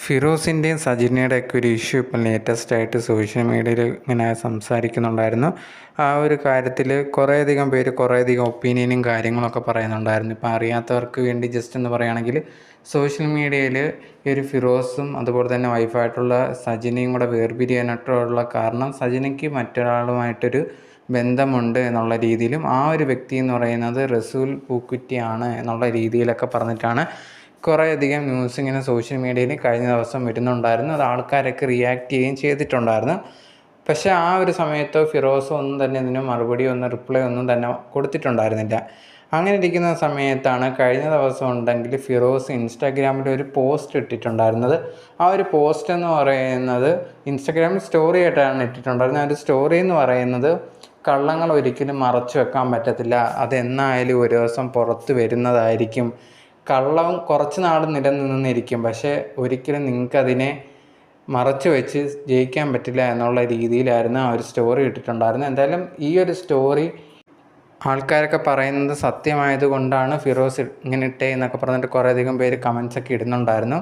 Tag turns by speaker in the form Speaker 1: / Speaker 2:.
Speaker 1: ഫിറോസിൻ്റെയും സജിനയുടെയൊക്കെ ഒരു ഇഷ്യൂ ഇപ്പം ലേറ്റസ്റ്റ് ആയിട്ട് സോഷ്യൽ മീഡിയയിൽ ഇങ്ങനെ സംസാരിക്കുന്നുണ്ടായിരുന്നു. ആ ഒരു കാര്യത്തിൽ കുറേയധികം പേര് കുറേയധികം ഒപ്പീനിയനും കാര്യങ്ങളൊക്കെ പറയുന്നുണ്ടായിരുന്നു. ഇപ്പം അറിയാത്തവർക്ക് വേണ്ടി ജസ്റ്റ് എന്ന് പറയുകയാണെങ്കിൽ സോഷ്യൽ മീഡിയയിൽ ഈ ഒരു ഫിറോസും അതുപോലെ തന്നെ വൈഫായിട്ടുള്ള സജിനയും കൂടെ വേർപിരിയാനായിട്ടുള്ള കാരണം സജിനയ്ക്ക് മറ്റൊരാളുമായിട്ടൊരു ബന്ധമുണ്ട് എന്നുള്ള രീതിയിലും ആ ഒരു വ്യക്തി എന്ന് പറയുന്നത് റസൂൽ പൂക്കുറ്റിയാണ് എന്നുള്ള രീതിയിലൊക്കെ പറഞ്ഞിട്ടാണ് കുറേയധികം ന്യൂസ് ഇങ്ങനെ സോഷ്യൽ മീഡിയയിൽ കഴിഞ്ഞ ദിവസം വരുന്നുണ്ടായിരുന്നു. അത് ആൾക്കാരൊക്കെ റിയാക്ട് ചെയ്യുകയും ചെയ്തിട്ടുണ്ടായിരുന്നു. പക്ഷേ ആ ഒരു സമയത്ത് ഫിറോസ് ഒന്നും തന്നെ ഇതിന് റിപ്ലൈ ഒന്നും തന്നെ കൊടുത്തിട്ടുണ്ടായിരുന്നില്ല. അങ്ങനെ ഇരിക്കുന്ന സമയത്താണ് കഴിഞ്ഞ ദിവസം ഉണ്ടെങ്കിൽ ഫിറോസ് ഇൻസ്റ്റാഗ്രാമിൽ ഒരു പോസ്റ്റ് ഇട്ടിട്ടുണ്ടായിരുന്നത്. ആ ഒരു പോസ്റ്റ് എന്ന് പറയുന്നത് ഇൻസ്റ്റാഗ്രാമിൽ സ്റ്റോറി ആയിട്ടാണ് ഇട്ടിട്ടുണ്ടായിരുന്നത്. ആ ഒരു സ്റ്റോറി എന്ന് പറയുന്നത് കള്ളങ്ങൾ ഒരിക്കലും മറച്ചു വെക്കാൻ പറ്റത്തില്ല, അതെന്നായാലും ഒരു ദിവസം പുറത്ത് വരുന്നതായിരിക്കും. കള്ളം കുറച്ച് നാൾ നിലനിന്നിരിക്കും, പക്ഷേ ഒരിക്കലും നിങ്ങൾക്കതിനെ മറച്ചു വെച്ച് ജയിക്കാൻ പറ്റില്ല എന്നുള്ള രീതിയിലായിരുന്നു ആ ഒരു സ്റ്റോറി ഇട്ടിട്ടുണ്ടായിരുന്നത്. എന്തായാലും ഈ ഒരു സ്റ്റോറി ആൾക്കാരൊക്കെ പറയുന്നത് സത്യമായത് കൊണ്ടാണ് ഫിറോസ് ഇങ്ങനെ ഇട്ടേ എന്നൊക്കെ പറഞ്ഞിട്ട് കുറേയധികം പേര് കമൻസൊക്കെ ഇടുന്നുണ്ടായിരുന്നു.